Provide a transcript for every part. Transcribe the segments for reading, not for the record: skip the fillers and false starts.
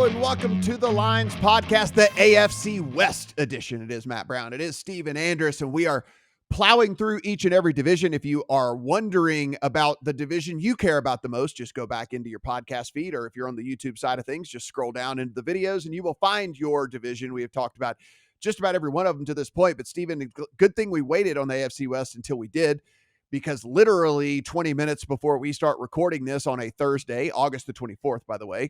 Hello and welcome to the Lines Podcast, the AFC West edition. It is Matt Brown. It is Stephen Andress, and we are plowing through each and every division. If you are wondering about the division you care about the most, just go back into your podcast feed, or if you're on the YouTube side of things, just scroll down into the videos and you will find your division. We have talked about just about every one of them to this point, but Stephen, good thing we waited on the AFC West until we did, because literally 20 minutes before we start recording this on a Thursday, August the 24th, by the way,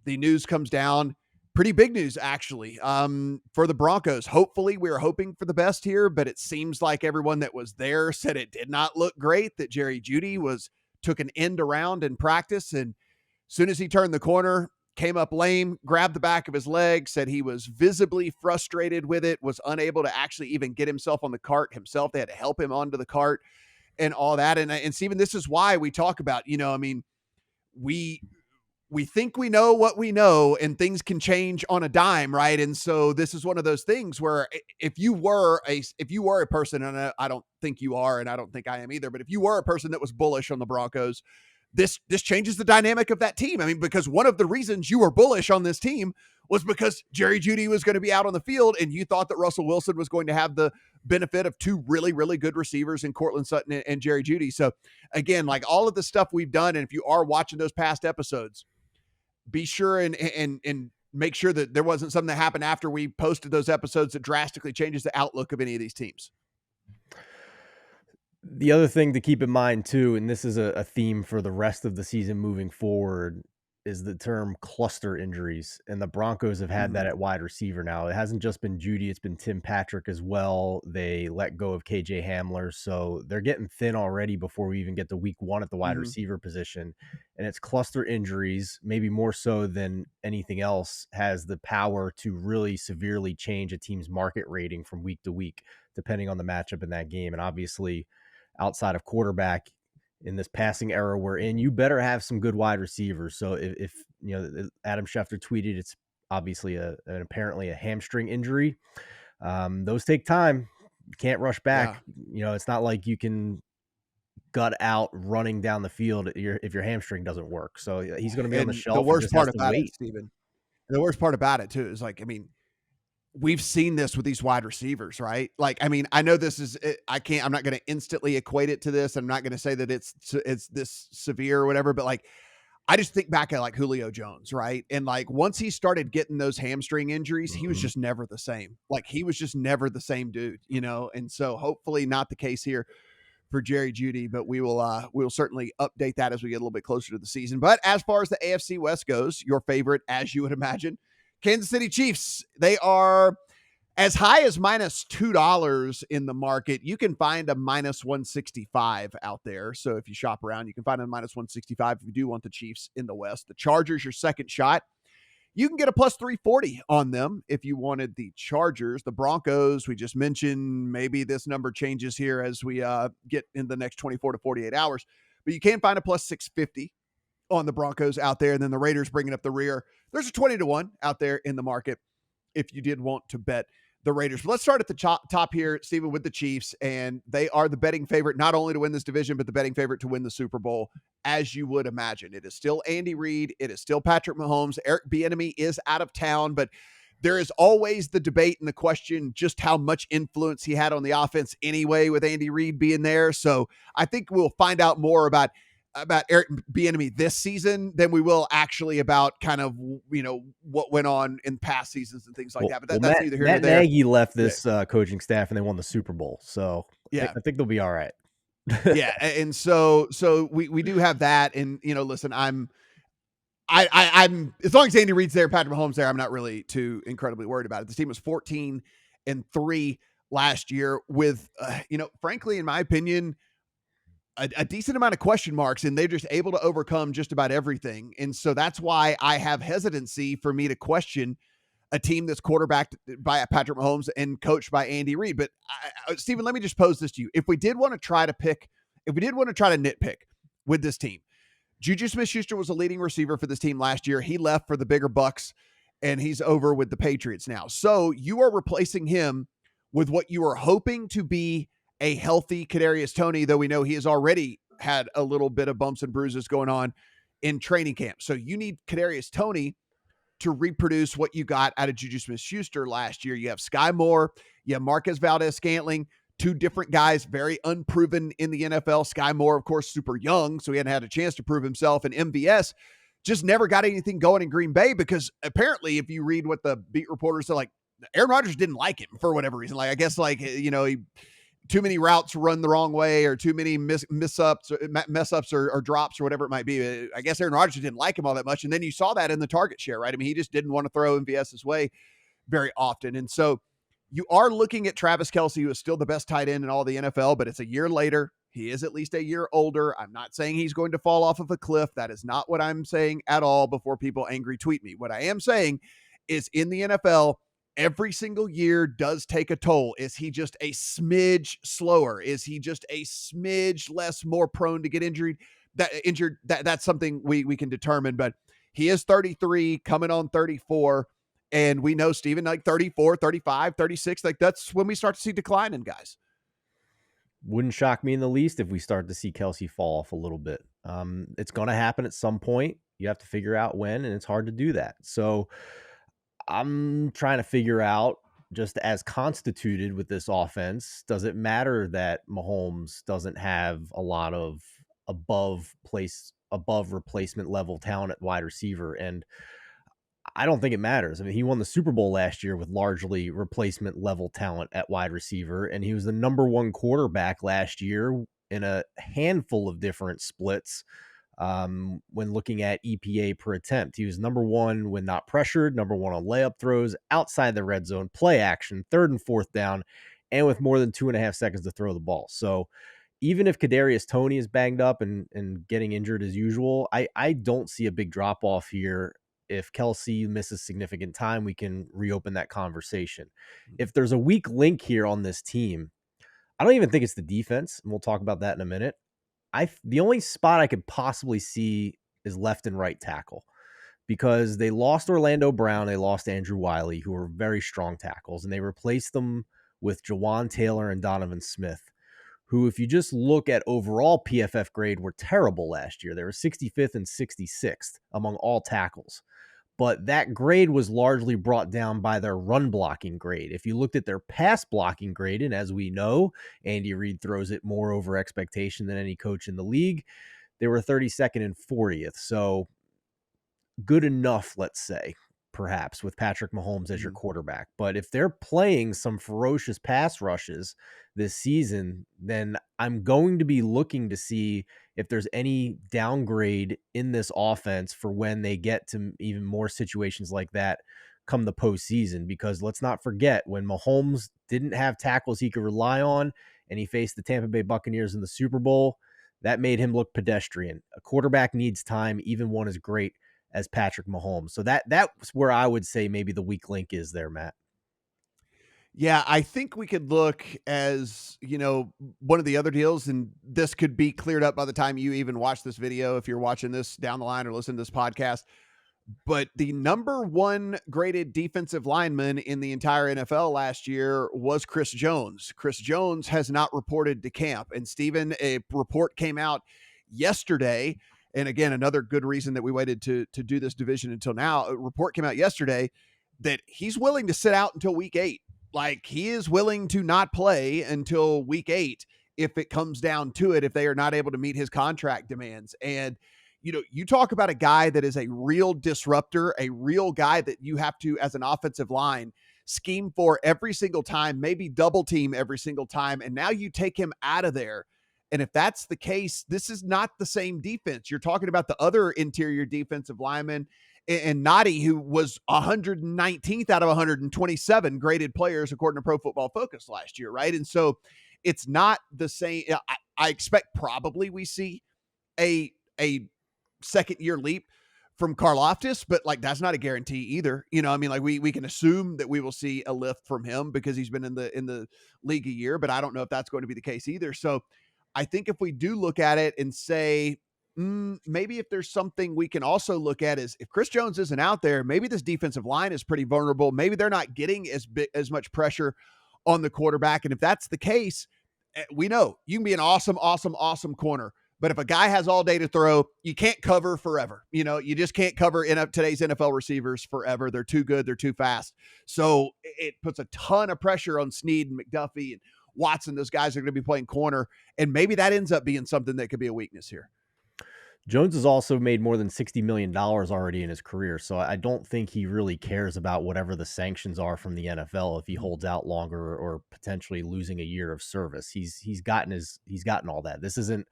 the news comes down. Pretty big news, actually, for the Broncos. Hopefully, we were hoping for the best here, but it seems like everyone that was there said it did not look great, that Jerry Jeudy took an end around in practice, and as soon as he turned the corner, came up lame, grabbed the back of his leg, said he was visibly frustrated with it, was unable to actually even get himself on the cart himself. They had to help him onto the cart and all that. And Stephen, this is why we talk about, we think we know what we know, and things can change on a dime, right? And so this is one of those things where if you were a person, and I don't think you are, and I don't think I am either, but if you were a person that was bullish on the Broncos, this changes the dynamic of that team. I mean, because one of the reasons you were bullish on this team was because Jerry Jeudy was going to be out on the field, and you thought that Russell Wilson was going to have the benefit of two really, really good receivers in Cortland Sutton and Jerry Jeudy. So again, like all of the stuff we've done, and if you are watching those past episodes, be sure and make sure that there wasn't something that happened after we posted those episodes that drastically changes the outlook of any of these teams. The other thing to keep in mind too, and this is a theme for the rest of the season moving forward, is the term cluster injuries. And the Broncos have had that at wide receiver now. It hasn't just been Jeudy, it's been Tim Patrick as well. They let go of KJ Hamler. So they're getting thin already before we even get to week one at the wide receiver position. And it's cluster injuries, maybe more so than anything else, has the power to really severely change a team's market rating from week to week, depending on the matchup in that game. And obviously, outside of quarterback, in this passing era we're in, you better have some good wide receivers. So if Adam Schefter tweeted, it's obviously apparently a hamstring injury. Those take time. You can't rush back. Yeah. It's not like you can gut out running down the field if your hamstring doesn't work. So he's going to be on the shelf. The worst part about it, Stephen, the worst part about it too is we've seen this with these wide receivers, right? I know this is, I'm not going to instantly equate it to this. I'm not going to say that it's this severe or whatever, but I just think back at Julio Jones, right? And once he started getting those hamstring injuries, he was just never the same. He was just never the same dude, And so hopefully not the case here for Jerry Jeudy, but we'll certainly update that as we get a little bit closer to the season. But as far as the AFC West goes, your favorite, as you would imagine, Kansas City Chiefs, they are as high as -$2 in the market. You can find a -165 out there. So if you shop around, you can find a -165 if you do want the Chiefs in the West. The Chargers, your second shot. You can get a +340 on them if you wanted the Chargers. The Broncos, we just mentioned, maybe this number changes here as we get in the next 24 to 48 hours. But you can find a +650 on the Broncos out there. And then the Raiders bringing up the rear. There's a 20-1 out there in the market if you did want to bet the Raiders. But let's start at the top here, Stephen, with the Chiefs. And they are the betting favorite, not only to win this division, but the betting favorite to win the Super Bowl, as you would imagine. It is still Andy Reid. It is still Patrick Mahomes. Eric Bieniemy is out of town, but there is always the debate and the question just how much influence he had on the offense anyway with Andy Reid being there. So I think we'll find out more about Eric Bieniemy this season than we will actually about kind of, what went on in past seasons and things like that. But that's neither here nor there. Nagy left this coaching staff and they won the Super Bowl. So I think they'll be all right. Yeah. And so we do have that. And, listen, I'm as long as Andy Reid's there, Patrick Mahomes there, I'm not really too incredibly worried about it. The team was 14-3 last year with, frankly, in my opinion, a decent amount of question marks, and they're just able to overcome just about everything. And so that's why I have hesitancy for me to question a team that's quarterbacked by Patrick Mahomes and coached by Andy Reid. But Stephen, let me just pose this to you. If we did want to try to nitpick with this team, Juju Smith-Schuster was a leading receiver for this team last year. He left for the bigger Bucks, and he's over with the Patriots now. So you are replacing him with what you are hoping to be a healthy Kadarius Toney, though we know he has already had a little bit of bumps and bruises going on in training camp. So you need Kadarius Toney to reproduce what you got out of Juju Smith-Schuster last year. You have Sky Moore, you have Marquez Valdez-Scantling, two different guys, very unproven in the NFL. Sky Moore, of course, super young, so he hadn't had a chance to prove himself. And MVS just never got anything going in Green Bay because apparently, if you read what the beat reporters said, like Aaron Rodgers didn't like him for whatever reason. Like, I guess, like, you know, he too many routes run the wrong way or too many mess ups or drops or whatever it might be. I guess Aaron Rodgers didn't like him all that much. And then you saw that in the target share, right? I mean, he just didn't want to throw MVS's way very often. And so you are looking at Travis Kelce, who is still the best tight end in all the NFL, but it's a year later. He is at least a year older. I'm not saying he's going to fall off of a cliff. That is not what I'm saying at all before people angry tweet me. What I am saying is in the NFL, every single year does take a toll. Is he just a smidge slower? Is he just a smidge less, more prone to get injured? That's something we can determine, but he is 33 coming on 34. And we know, Steven, like 34, 35, 36, like that's when we start to see decline in guys. Wouldn't shock me in the least if we start to see Kelce fall off a little bit. It's going to happen at some point. You have to figure out when, and it's hard to do that. So I'm trying to figure out, just as constituted with this offense, does it matter that Mahomes doesn't have a lot of above replacement level talent at wide receiver? And I don't think it matters. I mean, he won the Super Bowl last year with largely replacement level talent at wide receiver, and he was the number one quarterback last year in a handful of different splits. When looking at EPA per attempt, he was number one when not pressured, number one on layup throws, outside the red zone, play action, third and fourth down, and with more than 2.5 seconds to throw the ball. So even if Kadarius Toney is banged up and getting injured as usual, I don't see a big drop off here. If Kelce misses significant time, we can reopen that conversation. If there's a weak link here on this team, I don't even think it's the defense, and we'll talk about that in a minute. The only spot I could possibly see is left and right tackle, because they lost Orlando Brown, they lost Andrew Wiley, who were very strong tackles, and they replaced them with Jawan Taylor and Donovan Smith, who, if you just look at overall PFF grade, were terrible last year. They were 65th and 66th among all tackles. But that grade was largely brought down by their run blocking grade. If you looked at their pass blocking grade, and as we know, Andy Reid throws it more over expectation than any coach in the league, they were 32nd and 40th. So good enough, let's say, perhaps, with Patrick Mahomes as your quarterback. But if they're playing some ferocious pass rushes this season, then I'm going to be looking to see if there's any downgrade in this offense for when they get to even more situations like that come the postseason. Because let's not forget, when Mahomes didn't have tackles he could rely on and he faced the Tampa Bay Buccaneers in the Super Bowl, that made him look pedestrian. A quarterback needs time, even one as great as Patrick Mahomes. So that's where I would say maybe the weak link is there, Matt. Yeah, I think we could look as, one of the other deals, and this could be cleared up by the time you even watch this video, if you're watching this down the line or listen to this podcast. But the number one graded defensive lineman in the entire NFL last year was Chris Jones. Chris Jones has not reported to camp. And Stephen, a report came out yesterday. And again, another good reason that we waited to do this division until now. A report came out yesterday that he's willing to sit out until week 8. Like, he is willing to not play until week 8 if it comes down to it, if they are not able to meet his contract demands. And, you talk about a guy that is a real disruptor, a real guy that you have to, as an offensive line, scheme for every single time, maybe double team every single time. And now you take him out of there. And if that's the case, this is not the same defense. You're talking about the other interior defensive lineman and Noddy, who was 119th out of 127 graded players, according to Pro Football Focus last year, right? And so it's not the same. I expect probably we see a second year leap from Karlaftis, but like, that's not a guarantee either. We can assume that we will see a lift from him because he's been in the league a year, but I don't know if that's going to be the case either. So I think if we do look at it and say, maybe if there's something we can also look at is if Chris Jones isn't out there, maybe this defensive line is pretty vulnerable. Maybe they're not getting as much pressure on the quarterback. And if that's the case, we know you can be an awesome corner, But if a guy has all day to throw, you can't cover forever. You just can't cover today's NFL receivers forever. They're too good. They're too fast. So it puts a ton of pressure on Snead and McDuffie and Watson. Those guys are going to be playing corner. And maybe that ends up being something that could be a weakness here. Jones has also made more than $60 million already in his career, so I don't think he really cares about whatever the sanctions are from the NFL if he holds out longer or potentially losing a year of service. He's gotten all that. This isn't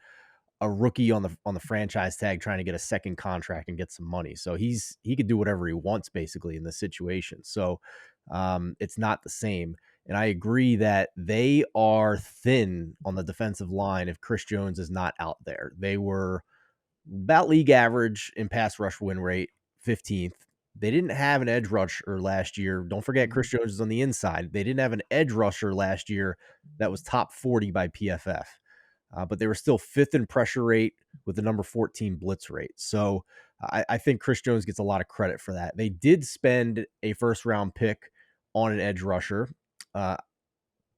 a rookie on the franchise tag trying to get a second contract and get some money. So he could do whatever he wants basically in this situation. So it's not the same. And I agree that they are thin on the defensive line if Chris Jones is not out there. They were about league average in pass rush win rate, 15th. They didn't have an edge rusher last year. Don't forget Chris Jones is on the inside. They didn't have an edge rusher last year that was top 40 by PFF. But they were still 5th in pressure rate with the number 14 blitz rate. So I think Chris Jones gets a lot of credit for that. They did spend a first-round pick on an edge rusher.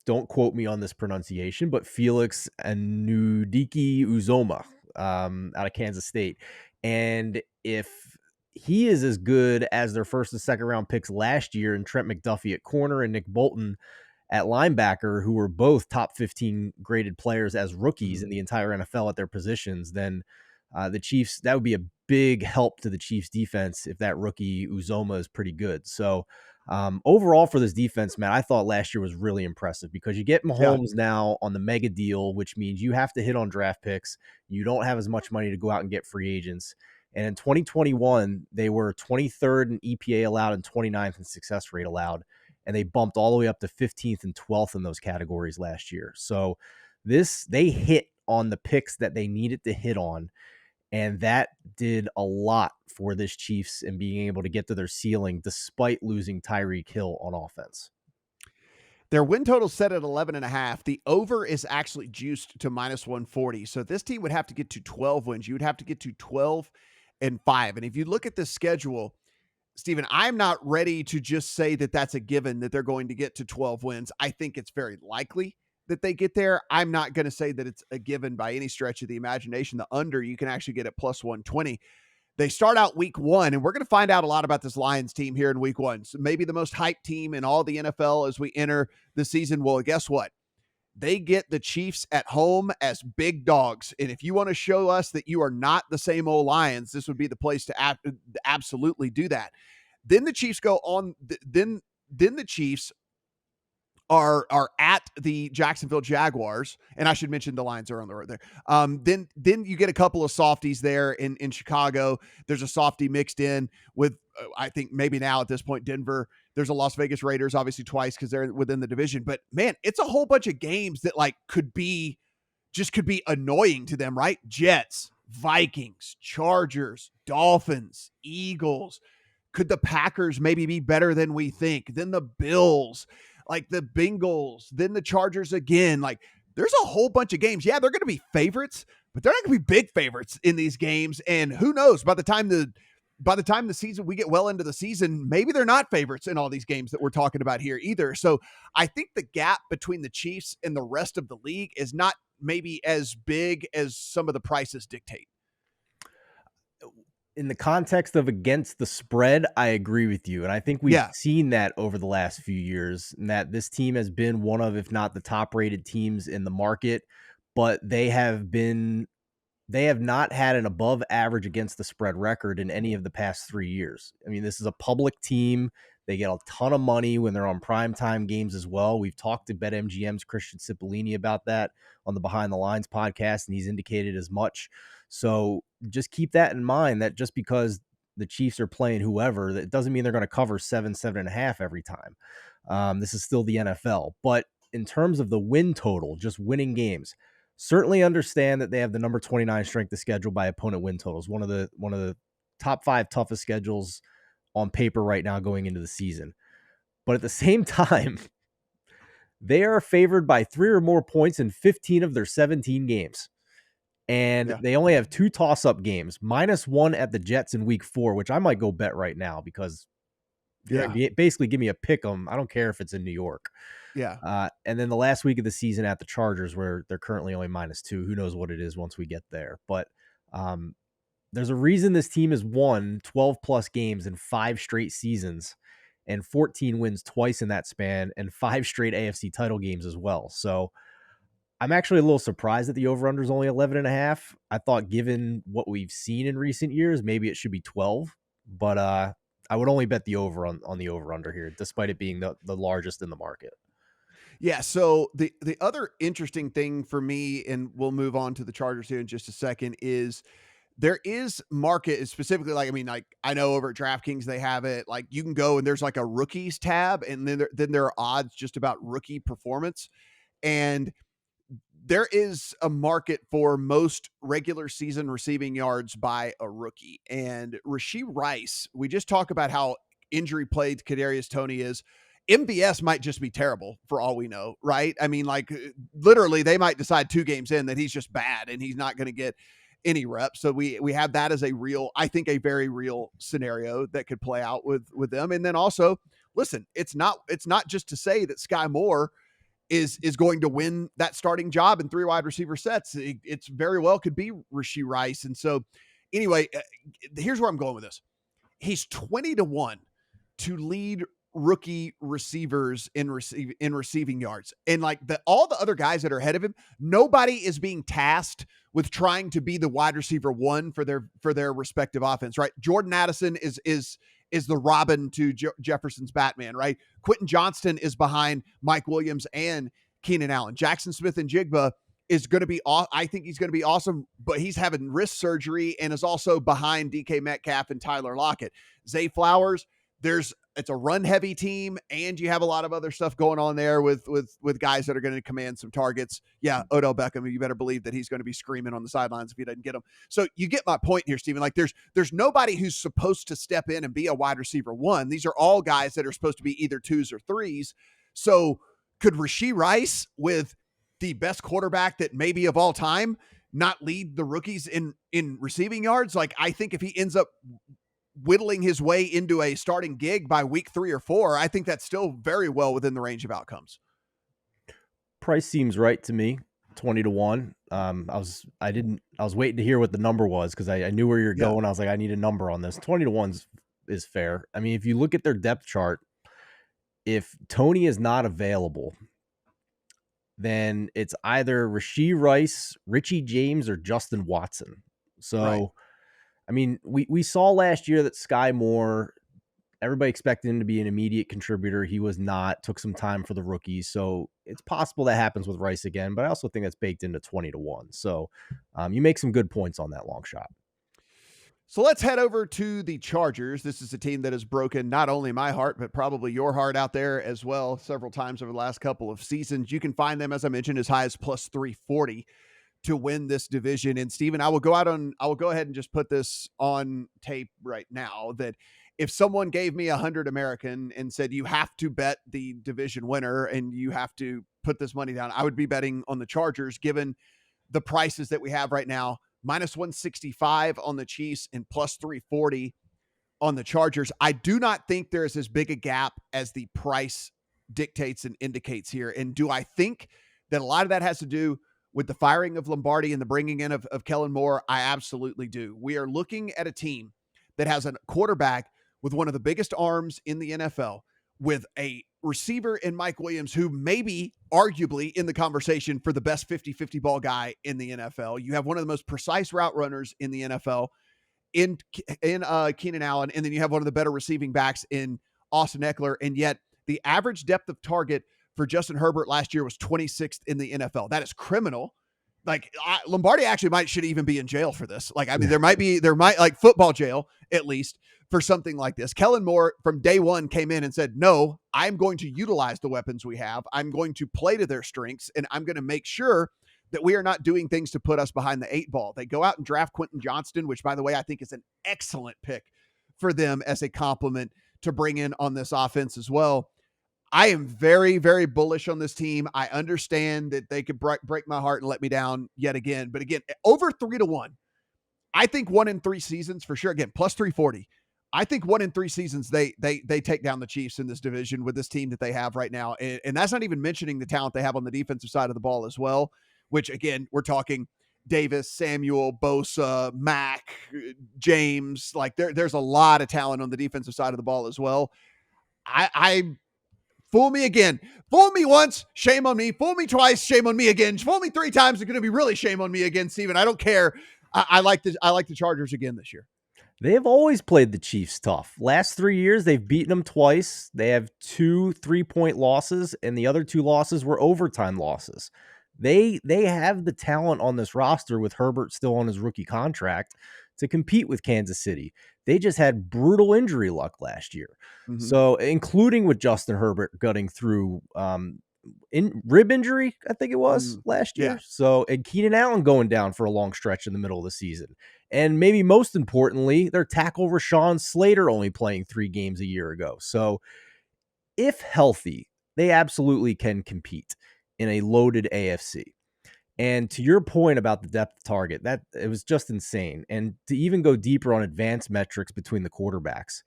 Don't quote me on this pronunciation, but Felix Anudike Uzoma out of Kansas State. And if he is as good as their first and second round picks last year, and Trent McDuffie at corner and Nick Bolton at linebacker, who were both top 15 graded players as rookies in the entire NFL at their positions, then the Chiefs, that would be a big help to the Chiefs defense if that rookie Uzoma is pretty good. So overall for this defense, man, I thought last year was really impressive because you get Mahomes now on the mega deal, which means you have to hit on draft picks. You don't have as much money to go out and get free agents. And in 2021, they were 23rd in EPA allowed and 29th in success rate allowed. And they bumped all the way up to 15th and 12th in those categories last year. So they hit on the picks that they needed to hit on. And that did a lot for this Chiefs and being able to get to their ceiling despite losing Tyreek Hill on offense. Their win total set at 11.5. The over is actually juiced to -140. So this team would have to get to 12 wins. You would have to get to 12-5. And if you look at the schedule, Stephen, I'm not ready to just say that that's a given that they're going to get to 12 wins. I think it's very likely that they get there. I'm not going to say that it's a given by any stretch of the imagination. The under, you can actually get at +120. They start out week 1, and we're going to find out a lot about this Lions team here in week 1. So maybe the most hyped team in all the NFL as we enter the season. Well, guess what? They get the Chiefs at home as big dogs. And if you want to show us that you are not the same old Lions, this would be the place to absolutely do that. Then the Chiefs go on. Then the Chiefs are at the Jacksonville Jaguars, and I should mention the Lions are on the road there. Then you get a couple of softies there in Chicago. There's a softie mixed in with I think maybe now at this point Denver. There's a Las Vegas Raiders obviously twice because they're within the division. But man, it's a whole bunch of games that could be annoying to them, right? Jets, Vikings, Chargers, Dolphins, Eagles. Could the Packers maybe be better than we think? Then the Bills, the Bengals, then the Chargers again. There's a whole bunch of games. Yeah, they're going to be favorites, but they're not going to be big favorites in these games. And who knows, by the time the season, we get well into the season, maybe they're not favorites in all these games that we're talking about here either. So I think the gap between the Chiefs and the rest of the league is not maybe as big as some of the prices dictate. In the context of against the spread, I agree with you. And I think we've seen that over the last few years, and that this team has been one of, if not the top rated teams in the market, but they have not had an above average against the spread record in any of the past 3 years. I mean, this is a public team. They get a ton of money when they're on primetime games as well. We've talked to BetMGM's Christian Cipollini about that on the Behind the Lines podcast, and he's indicated as much. So just keep that in mind, that just because the Chiefs are playing whoever, that doesn't mean they're going to cover 7.5 every time. This is still the NFL. But in terms of the win total, just winning games, certainly understand that they have the number 29 strength of schedule by opponent win totals. One of the top 5 toughest schedules on paper right now going into the season. But at the same time, they are favored by 3 or more points in 15 of their 17 games. And they only have 2 toss-up games, -1 at the Jets in week 4, which I might go bet right now because basically give me a pick 'em. I don't care if it's in New York. Yeah. And then the last week of the season at the Chargers, where they're currently only -2. Who knows what it is once we get there? But there's a reason this team has won 12 plus games in 5 straight seasons and 14 wins twice in that span and 5 straight AFC title games as well. So I'm actually a little surprised that the over-under is only 11.5. I thought given what we've seen in recent years, maybe it should be 12, but I would only bet the over on the over-under here, despite it being the largest in the market. Yeah. So the other interesting thing for me, and we'll move on to the Chargers here in just a second, is there is market specifically. Like, I mean, like I know over at DraftKings, they have it like you can go and there's like a rookies tab, and then there are odds just about rookie performance. And there is a market for most regular season receiving yards by a rookie. And Rashee Rice, we just talk about how injury plagued Kadarius Toney is. MVS might just be terrible for all we know, right? I mean, like literally, they might decide 2 games in that he's just bad and he's not going to get any reps. So we have that as a real, I think, a very real scenario that could play out with them. And then also, listen, it's not just to say that Sky Moore is going to win that starting job in 3 wide receiver sets. It's very well could be Rashee Rice. And so anyway, here's where I'm going with this. He's 20-1 to lead rookie receivers in receiving yards. And like all the other guys that are ahead of him, nobody is being tasked with trying to be the wide receiver 1 for their respective offense, right? Jordan Addison is the Robin to Jefferson's Batman, right? Quentin Johnston is behind Mike Williams and Keenan Allen. Jackson Smith-Njigba is going to be, I think he's going to be awesome, but he's having wrist surgery and is also behind DK Metcalf and Tyler Lockett. Zay Flowers, it's a run heavy team, and you have a lot of other stuff going on there with guys that are going to command some targets. Yeah, Odell Beckham, you better believe that he's going to be screaming on the sidelines if he doesn't get them. So you get my point here, Stephen. Like there's nobody who's supposed to step in and be a wide receiver 1. These are all guys that are supposed to be either 2s or 3s. So could Rashee Rice, with the best quarterback that maybe of all time, not lead the rookies in receiving yards? Like, I think if he ends up whittling his way into a starting gig by week 3 or 4, I think that's still very well within the range of outcomes. Price seems right to me, 20-1. I was waiting to hear what the number was because I knew where you're going. I was like, I need a number on this. 20-1 is fair. I mean, if you look at their depth chart, if Toney is not available, then it's either Rashee Rice, Richie James, or Justin Watson. So right. I mean, we saw last year that Sky Moore, everybody expected him to be an immediate contributor. He was not, took some time for the rookies. So it's possible that happens with Rice again, but I also think that's baked into 20-1. So you make some good points on that long shot. So let's head over to the Chargers. This is a team that has broken not only my heart, but probably your heart out there as well several times over the last couple of seasons. You can find them, as I mentioned, as high as plus 340 to win this division. And Steven, I will go ahead and just put this on tape right now that if someone gave me 100 American and said, you have to bet the division winner and you have to put this money down, I would be betting on the Chargers, given the prices that we have right now. Minus 165 on the Chiefs and plus 340 on the Chargers. I do not think there is as big a gap as the price dictates and indicates here. And do I think that a lot of that has to do with the firing of Lombardi and the bringing in of Kellen Moore? I absolutely do. We are looking at a team that has a quarterback with one of the biggest arms in the NFL, with a receiver in Mike Williams, who may be arguably in the conversation for the best 50-50 ball guy in the NFL. You have one of the most precise route runners in the NFL in Keenan Allen. And then you have one of the better receiving backs in Austin Eckler. And yet the average depth of target for Justin Herbert last year was 26th in the NFL. That is criminal. Like Lombardi actually should even be in jail for this. Like, I mean, there might like football jail at least for something like this. Kellen Moore from day one came in and said, no, I'm going to utilize the weapons we have. I'm going to play to their strengths, and I'm going to make sure that we are not doing things to put us behind the 8 ball. They go out and draft Quentin Johnston, which, by the way, I think is an excellent pick for them as a compliment to bring in on this offense as well. I am very, very bullish on this team. I understand that they could break my heart and let me down yet again. But again, over 3-1, I think 1 in 3 seasons for sure. Again, plus 340. I think 1 in 3 seasons they take down the Chiefs in this division with this team that they have right now, and that's not even mentioning the talent they have on the defensive side of the ball as well. Which again, we're talking Davis, Samuel, Bosa, Mack, James. Like there's a lot of talent on the defensive side of the ball as well. I fool me again. Fool me once, shame on me. Fool me twice, shame on me again. Fool me 3 times, it's going to be really shame on me again, Steven. I don't care. I like the Chargers again this year. They have always played the Chiefs tough. Last 3 years, they've beaten them twice. They have 2 3-point losses, and the other 2 losses were overtime losses. They have the talent on this roster with Herbert still on his rookie contract to compete with Kansas City. They just had brutal injury luck last year. Mm-hmm. So, including with Justin Herbert gutting through in rib injury, I think it was last year. Yeah. So, and Keenan Allen going down for a long stretch in the middle of the season. And maybe most importantly, their tackle Rashawn Slater only playing 3 games a year ago. So if healthy, they absolutely can compete in a loaded AFC. And to your point about the depth target, that it was just insane. And to even go deeper on advanced metrics between the quarterbacks,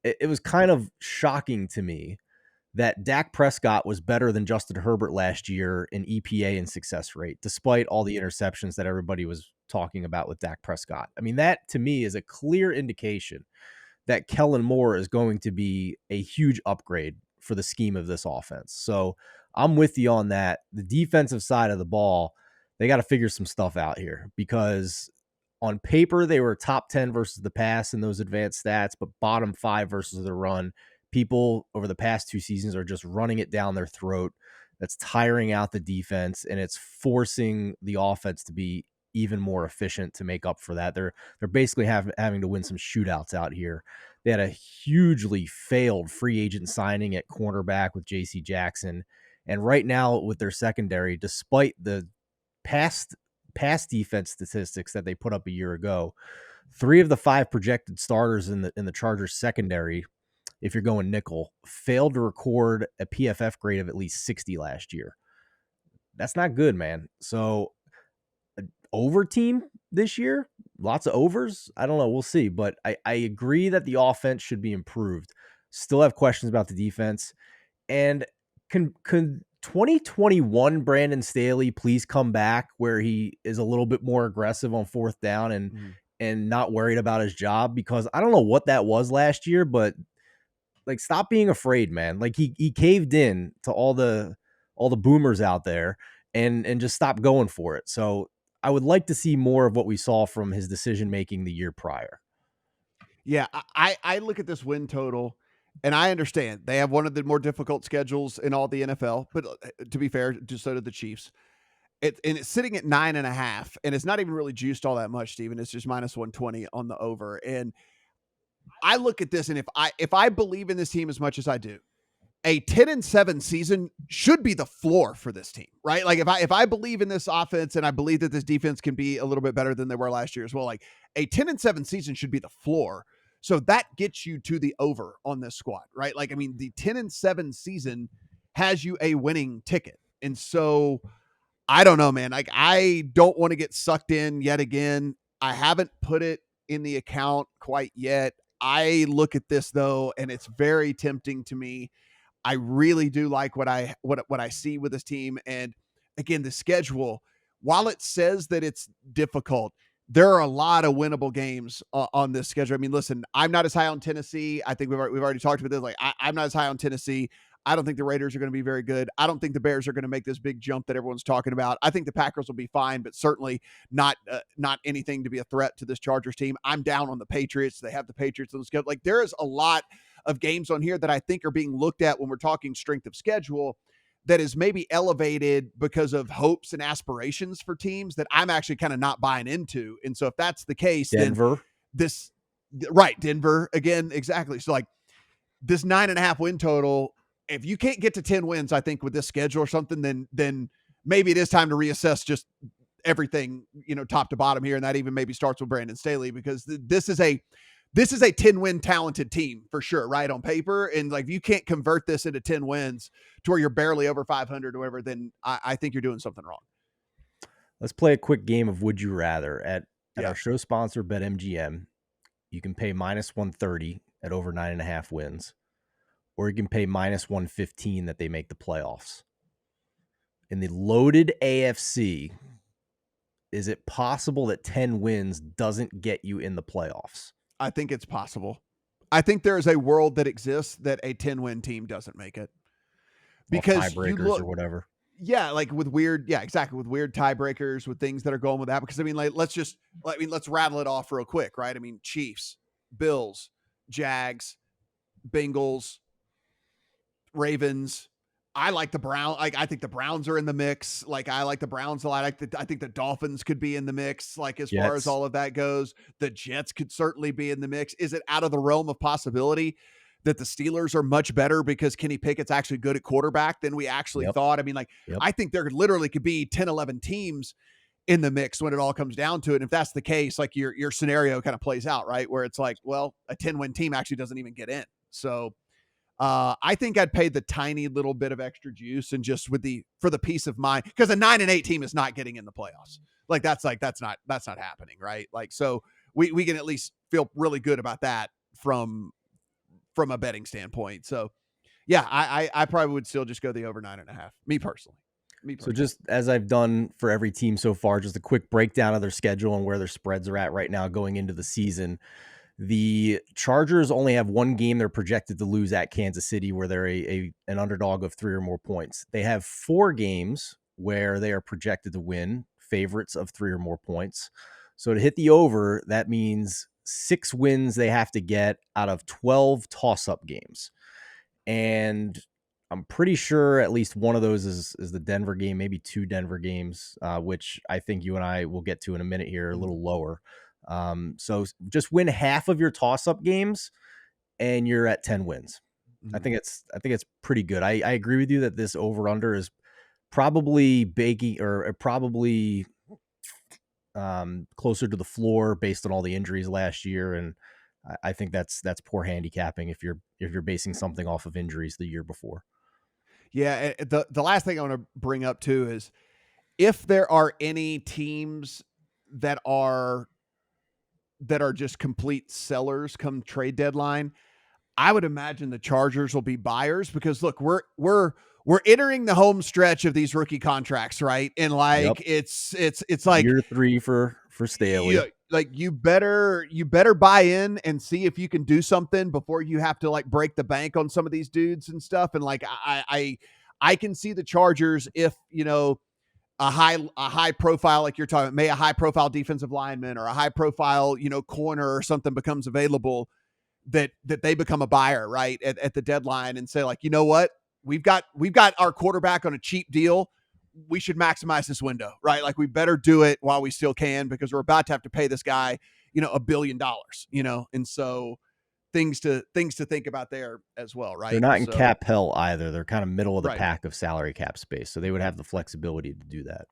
it was kind of shocking to me that Dak Prescott was better than Justin Herbert last year in EPA and success rate, despite all the interceptions that everybody was talking about with Dak Prescott. I mean, that to me is a clear indication that Kellen Moore is going to be a huge upgrade for the scheme of this offense. So I'm with you on that. The defensive side of the ball, they got to figure some stuff out here because on paper, they were top 10 versus the pass in those advanced stats, but bottom 5 versus the run. People over the past 2 seasons are just running it down their throat. That's tiring out the defense, and it's forcing the offense to be even more efficient to make up for that. They're basically having to win some shootouts out here. They had a hugely failed free agent signing at cornerback with J.C. Jackson, and right now with their secondary, despite the past defense statistics that they put up a year ago, 3 of the 5 projected starters in the Chargers secondary, if you're going nickel, failed to record a PFF grade of at least 60 last year. That's not good, man. So over team this year, lots of overs. I don't know. We'll see. But I agree that the offense should be improved. Still have questions about the defense. And can 2021 Brandon Staley please come back where he is a little bit more aggressive on 4th down and not worried about his job? Because I don't know what that was last year, but like, stop being afraid, man. Like he caved in to all the boomers out there and just stop going for it. So I would like to see more of what we saw from his decision making the year prior. Yeah, I look at this win total, and I understand they have one of the more difficult schedules in all the NFL. But to be fair, just so did the Chiefs. It's sitting at 9.5, and it's not even really juiced all that much, Steven. It's just minus 120 on the over. And I look at this, and if I believe in this team as much as I do, a 10-7 season should be the floor for this team, right? Like if I believe in this offense and I believe that this defense can be a little bit better than they were last year as well, like a 10-7 season should be the floor. So that gets you to the over on this squad, right? Like, I mean, the 10-7 season has you a winning ticket. And so I don't know, man. Like, I don't want to get sucked in yet again. I haven't put it in the account quite yet. I look at this though, and it's very tempting to me. I really do like what I see with this team. And again, the schedule, while it says that it's difficult, there are a lot of winnable games on this schedule. I mean, listen, I'm not as high on Tennessee. I think we've already talked about this. Like, I'm not as high on Tennessee. I don't think the Raiders are going to be very good. I don't think the Bears are going to make this big jump that everyone's talking about. I think the Packers will be fine, but certainly not anything to be a threat to this Chargers team. I'm down on the Patriots. They have the Patriots on the schedule. Like, there is a lot of games on here that I think are being looked at when we're talking strength of schedule that is maybe elevated because of hopes and aspirations for teams that I'm actually kind of not buying into. And so if that's the case, Denver, then Denver again. Exactly. So like this 9.5 win total, if you can't get to 10 wins, I think with this schedule or something, then maybe it is time to reassess just everything, top to bottom here. And that even maybe starts with Brandon Staley, because this is a 10-win talented team for sure, right, on paper. And like, if you can't convert this into 10 wins to where you're barely over 500 or whatever, then I think you're doing something wrong. Let's play a quick game of Would You Rather at our show sponsor, BetMGM. You can pay minus 130 at over 9.5 wins, or you can pay -115 that they make the playoffs. In the loaded AFC, is it possible that 10 wins doesn't get you in the playoffs? I think it's possible. I think there is a world that exists that a 10-win team doesn't make it. Off Because you tiebreakers look, or whatever. yeah, like with weird, yeah, exactly, with weird tiebreakers, with things that are going with that. Because I mean, like, let's rattle it off real quick, right? I mean, Chiefs, Bills, Jags, Bengals, Ravens. I like the Brown. Like, I think the Browns are in the mix. Like, I like the Browns a lot. I think the Dolphins could be in the mix. Like, as far as Jets. all of that goes, the Jets could certainly be in the mix. Is it out of the realm of possibility that the Steelers are much better because Kenny Pickett's actually good at quarterback than we actually Yep. thought? I mean, like, Yep. I think there literally could be 10, 11 teams in the mix when it all comes down to it. And if that's the case, like your scenario kind of plays out, right? Where it's like, well, a 10-win team actually doesn't even get in. So I think I'd pay the tiny little bit of extra juice and just for the peace of mind, because a 9-8 team is not getting in the playoffs. That's not happening, right? Like, so we can at least feel really good about that from a betting standpoint. So yeah, I probably would still just go the over 9.5. Me personally. So just as I've done for every team so far, just a quick breakdown of their schedule and where their spreads are at right now going into the season. The Chargers only have one game they're projected to lose at Kansas City, where they're an underdog of 3 or more points. They have 4 games where they are projected to win, favorites of 3 or more points. So to hit the over, that means 6 wins they have to get out of 12 toss-up games. And I'm pretty sure at least one of those is the Denver game, maybe 2 Denver games, which I think you and I will get to in a minute here, a little lower. So just win half of your toss-up games and you're at 10 wins. Mm-hmm. I think it's pretty good. I agree with you that this over-under is probably baking or probably closer to the floor based on all the injuries last year. And I think that's poor handicapping if you're basing something off of injuries the year before. Yeah. The last thing I want to bring up too is if there are any teams that are just complete sellers come trade deadline, I would imagine the Chargers will be buyers, because look, we're entering the home stretch of these rookie contracts, right? And like, Yep. it's like year 3 for Staley. Like you better buy in and see if you can do something before you have to like break the bank on some of these dudes and stuff. And like, I can see the Chargers, if, you know, a high profile, like you're talking, a high profile defensive lineman or a high profile, you know, corner or something becomes available, that they become a buyer, right, at the deadline, and say, like, you know what, we've got our quarterback on a cheap deal. We should maximize this window, right? Like, we better do it while we still can, because we're about to have to pay this guy, you know, $1 billion, you know? And so things to think about there as well, right? They're not in cap hell either. They're kind of middle of the pack of salary cap space. So they would have the flexibility to do that.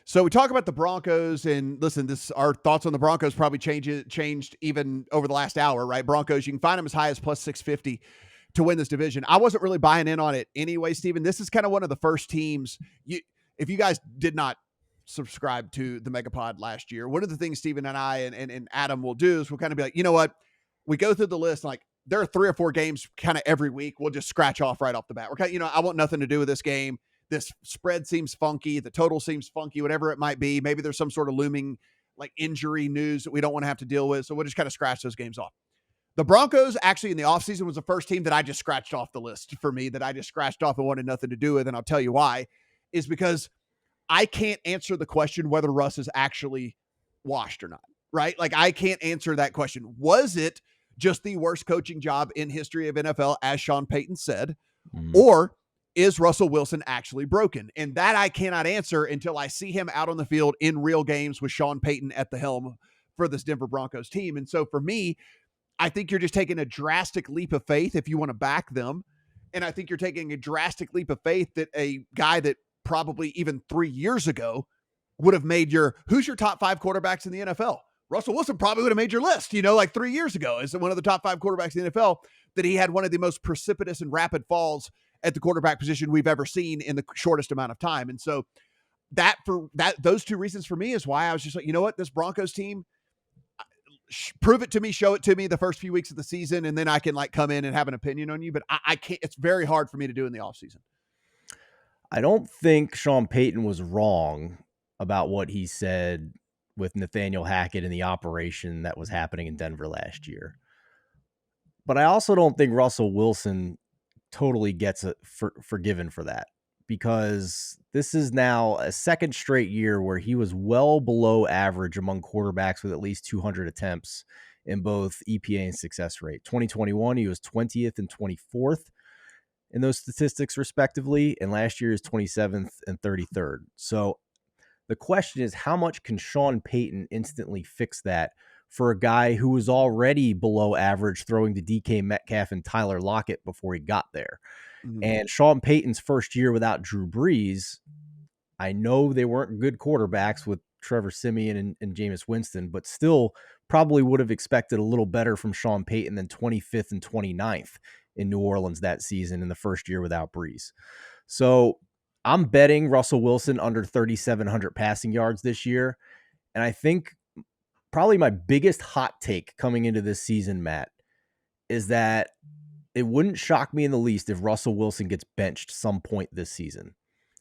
So we talk about the Broncos, and listen, our thoughts on the Broncos probably changed even over the last hour, right? Broncos, you can find them as high as plus 650 to win this division. I wasn't really buying in on it anyway, Stephen. This is kind of one of the first teams. If you guys did not subscribe to the Megapod last year, one of the things Stephen and I and Adam will do is we'll kind of be like, you know what? We go through the list, like, there are 3 or 4 games kind of every week. We'll just scratch off right off the bat. We're kind of, you know, I want nothing to do with this game. This spread seems funky. The total seems funky, whatever it might be. Maybe there's some sort of looming like injury news that we don't want to have to deal with. So we'll just kind of scratch those games off. The Broncos actually in the offseason was the first team that I just scratched off the list for me, that I just scratched off and wanted nothing to do with. And I'll tell you why, is because I can't answer the question whether Russ is actually washed or not, right? Like, I can't answer that question. Was it just the worst coaching job in history of NFL, as Sean Payton said, or is Russell Wilson actually broken? And that I cannot answer until I see him out on the field in real games with Sean Payton at the helm for this Denver Broncos team. And so for me, I think you're just taking a drastic leap of faith if you want to back them. And I think you're taking a drastic leap of faith that a guy that probably even 3 years ago would have made who's your top 5 quarterbacks in the NFL? Russell Wilson probably would have made your list, you know, like 3 years ago as one of the top 5 quarterbacks in the NFL, that he had one of the most precipitous and rapid falls at the quarterback position we've ever seen in the shortest amount of time. And so those 2 reasons for me is why I was just like, you know what, this Broncos team, prove it to me, show it to me the first few weeks of the season, and then I can like come in and have an opinion on you. But I can't. It's very hard for me to do in the offseason. I don't think Sean Payton was wrong about what he said with Nathaniel Hackett and the operation that was happening in Denver last year. But I also don't think Russell Wilson totally gets forgiven for that, because this is now a second straight year where he was well below average among quarterbacks with at least 200 attempts in both EPA and success rate. 2021, he was 20th and 24th in those statistics respectively, and last year is 27th and 33rd. So the question is, how much can Sean Payton instantly fix that for a guy who was already below average throwing to DK Metcalf and Tyler Lockett before he got there? Mm-hmm. And Sean Payton's first year without Drew Brees, I know they weren't good quarterbacks with Trevor Siemian and Jameis Winston, but still probably would have expected a little better from Sean Payton than 25th and 29th in New Orleans that season in the first year without Brees. So I'm betting Russell Wilson under 3,700 passing yards this year. And I think probably my biggest hot take coming into this season, Matt, is that it wouldn't shock me in the least if Russell Wilson gets benched some point this season.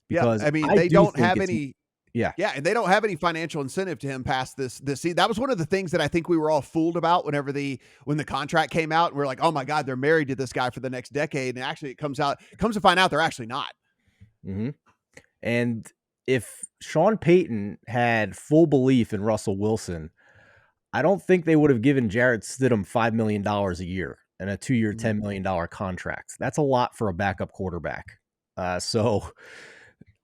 Because I mean, I they do don't think have any. Yeah, and they don't have any financial incentive to him past this season. That was one of the things that I think we were all fooled about when the contract came out. And we're like, oh my God, they're married to this guy for the next decade. And actually, it comes to find out they're actually not. Mm-hmm. And if Sean Payton had full belief in Russell Wilson, I don't think they would have given Jarrett Stidham $5 million a year and a 2-year, $10 million contract. That's a lot for a backup quarterback. So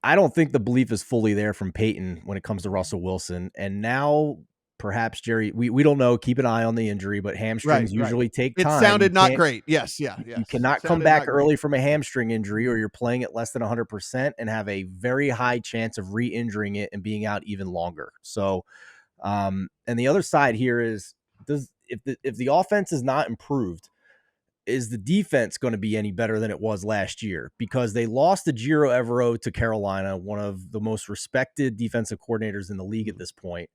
I don't think the belief is fully there from Payton when it comes to Russell Wilson. And now perhaps Jerry, we don't know, keep an eye on the injury, but hamstrings usually take It time. sounded not great. Yes. You cannot come back early from a hamstring injury, or you're playing at less than 100% and have a very high chance of re-injuring it and being out even longer. So, and the other side here is, if the offense is not improved, is the defense going to be any better than it was last year? Because they lost Ejiro Evero to Carolina, one of the most respected defensive coordinators in the league at this point.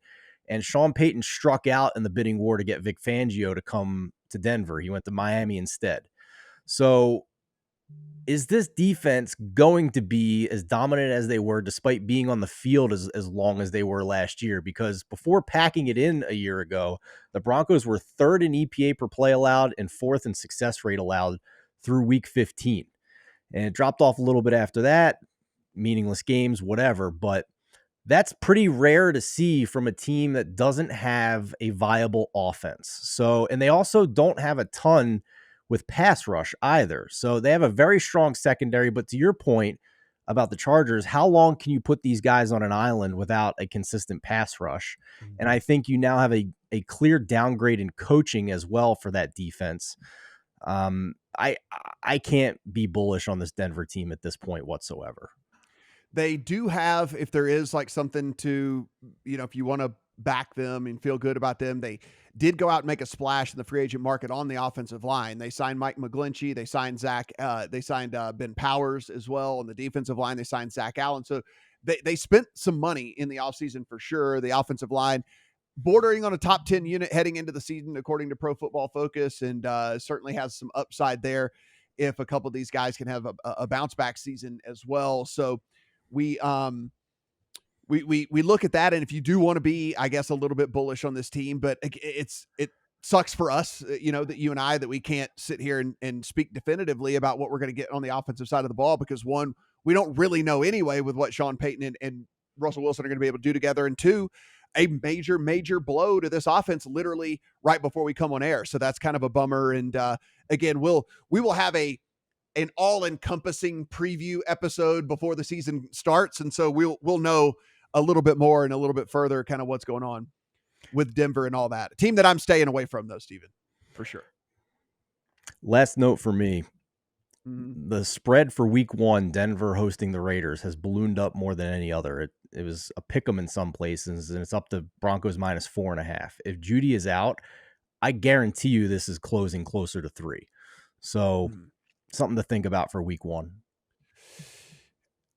And Sean Payton struck out in the bidding war to get Vic Fangio to come to Denver. He went to Miami instead. So is this defense going to be as dominant as they were, despite being on the field as long as they were last year? Because before packing it in a year ago, the Broncos were third in EPA per play allowed and fourth in success rate allowed through week 15. And it dropped off a little bit after that, meaningless games, whatever. But that's pretty rare to see from a team that doesn't have a viable offense. So, and they also don't have a ton with pass rush either. So they have a very strong secondary, but to your point about the Chargers, how long can you put these guys on an island without a consistent pass rush? And I think you now have a clear downgrade in coaching as well for that defense. I can't be bullish on this Denver team at this point whatsoever. They do have, if there is like something to, if you want to back them and feel good about them, they did go out and make a splash in the free agent market on the offensive line. They signed Mike McGlinchey. They signed Ben Powers as well. On the defensive line, they signed Zach Allen. So they spent some money in the offseason for sure. The offensive line bordering on a top 10 unit heading into the season, according to Pro Football Focus, and certainly has some upside there if a couple of these guys can have a bounce back season as well. So we look at that, and if you do want to be, I guess, a little bit bullish on this team, but it sucks for us, that you and I, that we can't sit here and speak definitively about what we're going to get on the offensive side of the ball, because one, we don't really know anyway with what Sean Payton and Russell Wilson are going to be able to do together, and two, a major blow to this offense literally right before we come on air. So that's kind of a bummer. And again, we will have an all-encompassing preview episode before the season starts. And so we'll know a little bit more and a little bit further kind of what's going on with Denver and all that. A team that I'm staying away from though, Stephen, for sure. Last note for me, the spread for week 1, Denver hosting the Raiders, has ballooned up more than any other. It was a pick 'em in some places, and it's up to Broncos minus 4.5. If Judy is out, I guarantee you this is closing closer to 3. So something to think about for week 1.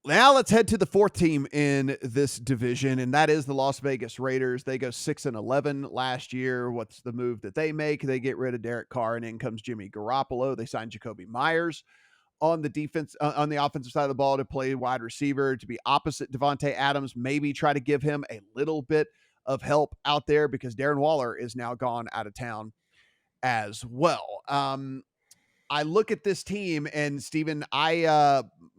Now let's head to the fourth team in this division, and that is the Las Vegas Raiders. They go 6-11 last year. What's the move that they make? They get rid of Derek Carr, and in comes Jimmy Garoppolo. They signed Jacoby Myers on the defense, on the offensive side of the ball, to play wide receiver, to be opposite Devontae Adams. Maybe try to give him a little bit of help out there because Darren Waller is now gone out of town as well. I look at this team, and Steven,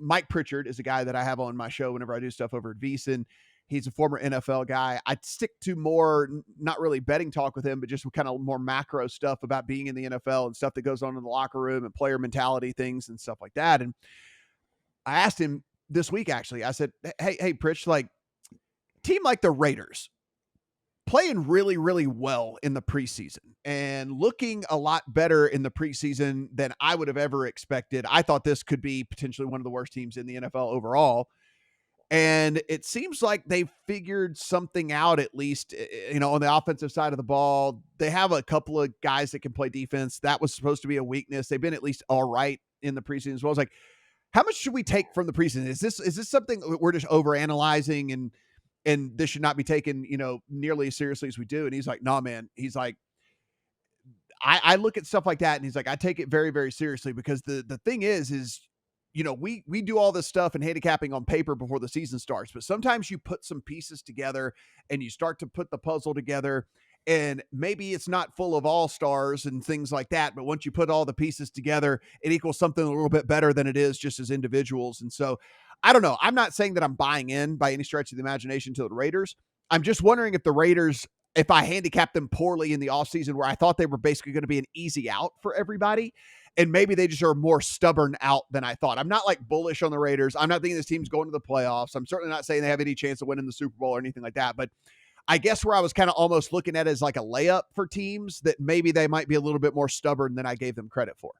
Mike Pritchard is a guy that I have on my show whenever I do stuff over at VSiN. He's a former NFL guy. I stick to more, not really betting talk with him, but just kind of more macro stuff about being in the NFL and stuff that goes on in the locker room and player mentality things and stuff like that. And I asked him this week, actually, I said, hey, Pritch, like, team like the Raiders, playing really, really well in the preseason and looking a lot better in the preseason than I would have ever expected. I thought this could be potentially one of the worst teams in the NFL overall. And it seems like they figured something out, at least, on the offensive side of the ball. They have a couple of guys that can play defense. That was supposed to be a weakness. They've been at least all right in the preseason as well. It's like, how much should we take from the preseason? Is this something we're just overanalyzing and this should not be taken, nearly as seriously as we do? And he's like, no, man. He's like, I look at stuff like that, and he's like, I take it very, very seriously, because the thing is, we do all this stuff and handicapping on paper before the season starts, but sometimes you put some pieces together and you start to put the puzzle together, and maybe it's not full of all stars and things like that, but once you put all the pieces together, it equals something a little bit better than it is just as individuals. And so I don't know. I'm not saying that I'm buying in by any stretch of the imagination to the Raiders. I'm just wondering if the Raiders, if I handicapped them poorly in the offseason, where I thought they were basically going to be an easy out for everybody, and maybe they just are more stubborn out than I thought. I'm not like bullish on the Raiders. I'm not thinking this team's going to the playoffs. I'm certainly not saying they have any chance of winning the Super Bowl or anything like that. But I guess where I was kind of almost looking at it as like a layup for teams, that maybe they might be a little bit more stubborn than I gave them credit for.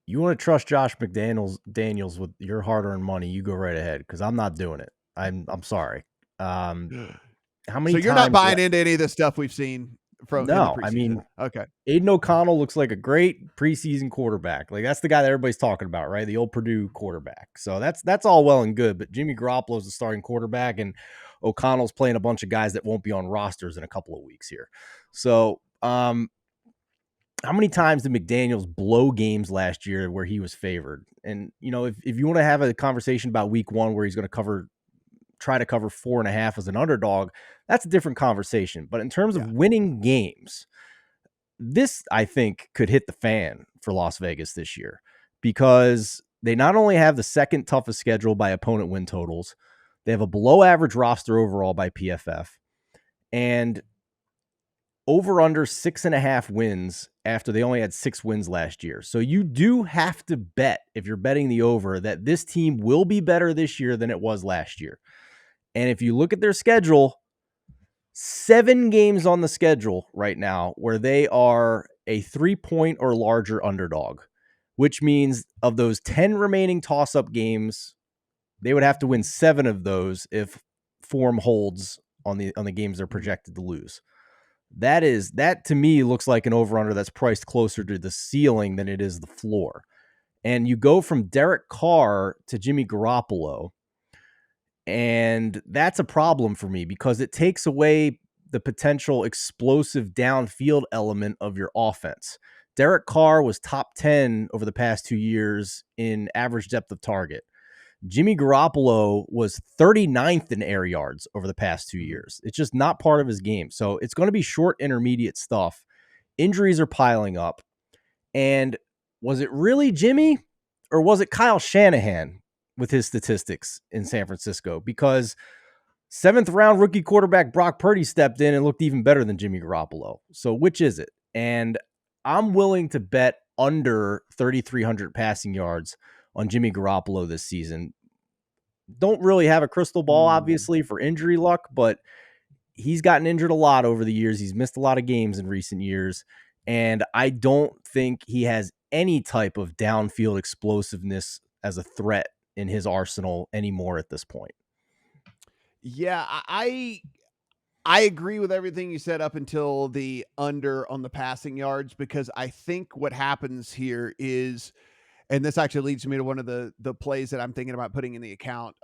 You want to trust Josh Daniels with your hard-earned money, you go right ahead, because I'm not doing it. I'm sorry. How many So you're not buying into any of the stuff we've seen from in the preseason? I mean, okay. Aiden O'Connell looks like a great preseason quarterback. Like, that's the guy that everybody's talking about, right? The old Purdue quarterback. So that's all well and good, but Jimmy Garoppolo's the starting quarterback, and O'Connell's playing a bunch of guys that won't be on rosters in a couple of weeks here. So, how many times did McDaniels blow games last year where he was favored? And, if you want to have a conversation about week one where he's going to try to cover 4.5 as an underdog, that's a different conversation. But in terms of winning games, this, I think, could hit the fan for Las Vegas this year, because they not only have the second toughest schedule by opponent win totals, they have a below average roster overall by PFF, and over under 6.5 wins after they only had 6 wins last year. So you do have to bet, if you're betting the over, that this team will be better this year than it was last year. And if you look at their schedule, 7 games on the schedule right now where they are a 3-point or larger underdog, which means of those 10 remaining toss-up games, they would have to win 7 of those if form holds on the games they're projected to lose. That to me looks like an over-under that's priced closer to the ceiling than it is the floor. And you go from Derek Carr to Jimmy Garoppolo, and that's a problem for me, because it takes away the potential explosive downfield element of your offense. Derek Carr was top 10 over the past 2 years in average depth of target. Jimmy Garoppolo was 39th in air yards over the past 2 years. It's just not part of his game. So it's going to be short intermediate stuff. Injuries are piling up. And was it really Jimmy, or was it Kyle Shanahan with his statistics in San Francisco? Because 7th round rookie quarterback Brock Purdy stepped in and looked even better than Jimmy Garoppolo. So which is it? And I'm willing to bet under 3,300 passing yards on Jimmy Garoppolo this season. Don't really have a crystal ball, obviously, for injury luck, but he's gotten injured a lot over the years. He's missed a lot of games in recent years, and I don't think he has any type of downfield explosiveness as a threat in his arsenal anymore at this point. Yeah, I agree with everything you said up until the under on the passing yards, because I think what happens here is and this actually leads me to one of the plays that I'm thinking about putting in the account.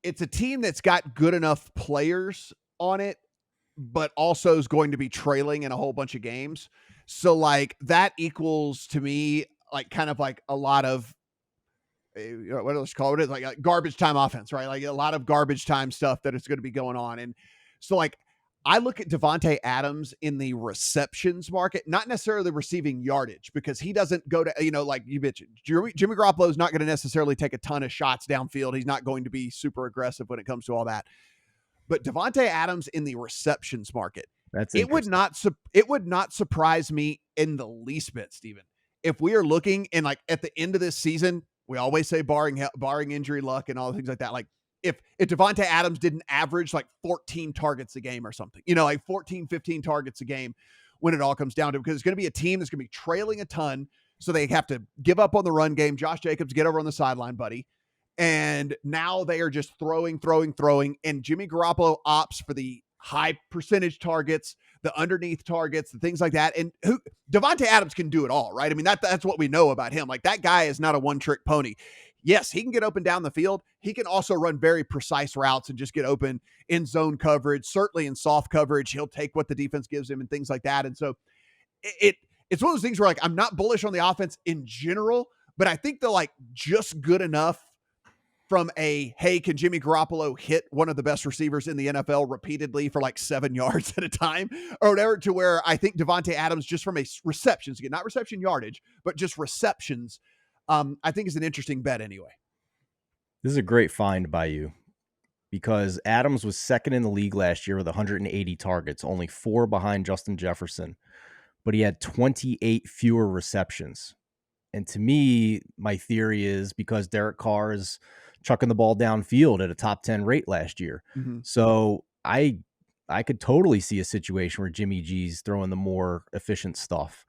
It's a team that's got good enough players on it, but also is going to be trailing in a whole bunch of games. So like that equals to me like kind of like a lot of what else call it? Like garbage time offense, right? Like a lot of garbage time stuff that is going to be going on. And so like I look at Devontae Adams in the receptions market, not necessarily receiving yardage, because he doesn't go to, like you mentioned, Jimmy Garoppolo is not going to necessarily take a ton of shots downfield. He's not going to be super aggressive when it comes to all that. But Devontae Adams in the receptions market, That's it would not surprise me in the least bit, Steven, if we are looking in like at the end of this season. We always say barring injury luck and all the things like that. Like if Devontae Adams didn't average like 14 targets a game or something, like 14, 15 targets a game when it all comes down to it, because it's going to be a team that's going to be trailing a ton. So they have to give up on the run game. Josh Jacobs, get over on the sideline, buddy. And now they are just throwing. And Jimmy Garoppolo opts for the high percentage targets, the underneath targets, the things like that. And Devontae Adams can do it all, right? I mean, that's what we know about him. Like that guy is not a one-trick pony. Yes, he can get open down the field. He can also run very precise routes and just get open in zone coverage, certainly in soft coverage. He'll take what the defense gives him and things like that. And so it's one of those things where like I'm not bullish on the offense in general, but I think they're like just good enough from hey, can Jimmy Garoppolo hit one of the best receivers in the NFL repeatedly for like 7 yards at a time or whatever, to where I think Devontae Adams, just from a receptions, again, not reception yardage, but just receptions, I think is an interesting bet anyway. This is a great find by you, because Adams was second in the league last year with 180 targets, only 4 behind Justin Jefferson, but he had 28 fewer receptions. And to me, my theory is because Derek Carr is chucking the ball downfield at a top 10 rate last year. Mm-hmm. So I could totally see a situation where Jimmy G's throwing the more efficient stuff.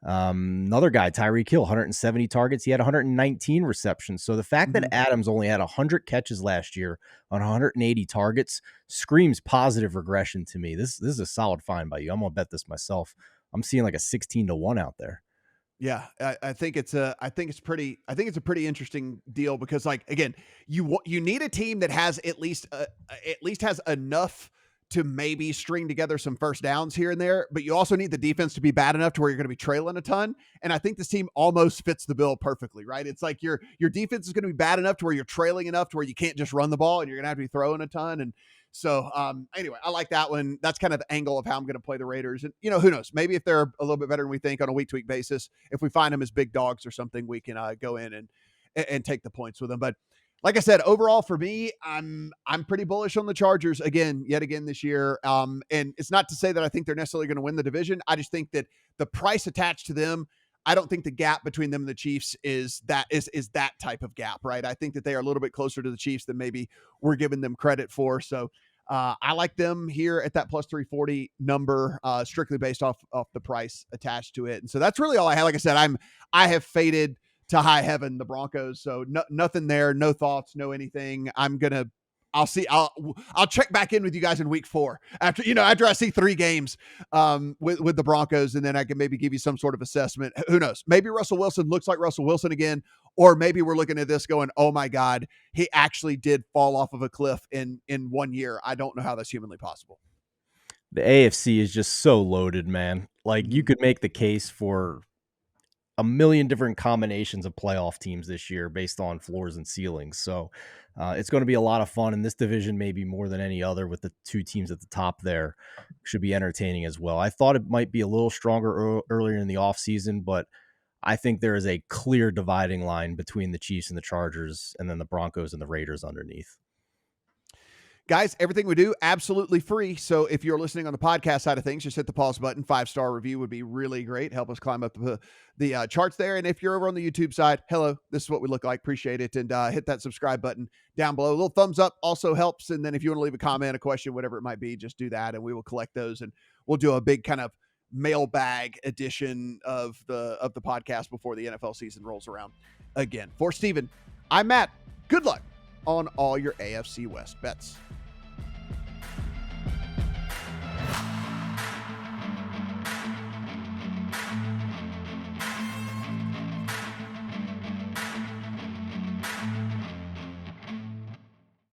Another guy, Tyreek Hill, 170 targets. He had 119 receptions. So the fact that Adams only had 100 catches last year on 180 targets screams positive regression to me. This is a solid find by you. I'm going to bet this myself. I'm seeing like a 16-1 out there. Yeah, I think it's a pretty interesting deal, because like, again, you need a team that has at least has enough to maybe string together some first downs here and there, but you also need the defense to be bad enough to where you're going to be trailing a ton. And I think this team almost fits the bill perfectly, right? It's like your defense is going to be bad enough to where you're trailing enough to where you can't just run the ball and you're going to have to be throwing a ton. And so anyway, I like that one. That's kind of the angle of how I'm going to play the Raiders. And, who knows, maybe if they're a little bit better than we think on a week-to-week basis, if we find them as big dogs or something, we can go in and take the points with them. But like I said, overall for me, I'm pretty bullish on the Chargers yet again this year. And it's not to say that I think they're necessarily going to win the division. I just think that the price attached to them, I don't think the gap between them and the Chiefs is that type of gap, right? I think that they are a little bit closer to the Chiefs than maybe we're giving them credit for. So I like them here at that plus 340 number, strictly based off the price attached to it. And so that's really all I have. Like I said, I have faded to high heaven the Broncos. So nothing there, no thoughts, no anything. I'll check back in with you guys in week 4 after I see 3 games with the Broncos, and then I can maybe give you some sort of assessment. Who knows? Maybe Russell Wilson looks like Russell Wilson again, or maybe we're looking at this going, oh my God, he actually did fall off of a cliff in 1 year. I don't know how that's humanly possible. The AFC is just so loaded, man. Like you could make the case for a million different combinations of playoff teams this year based on floors and ceilings. So it's going to be a lot of fun, and this division, maybe more than any other, with the 2 teams at the top there, should be entertaining as well. I thought it might be a little stronger earlier in the offseason, but I think there is a clear dividing line between the Chiefs and the Chargers, and then the Broncos and the Raiders underneath. Guys, everything we do, absolutely free. So if you're listening on the podcast side of things, just hit the pause button. 5-star review would be really great. Help us climb up the charts there. And if you're over on the YouTube side, hello, this is what we look like. Appreciate it. And hit that subscribe button down below. A little thumbs up also helps. And then if you want to leave a comment, a question, whatever it might be, just do that. And we will collect those. And we'll do a big kind of mailbag edition of the podcast before the NFL season rolls around again. For Steven, I'm Matt. Good luck on all your AFC West bets.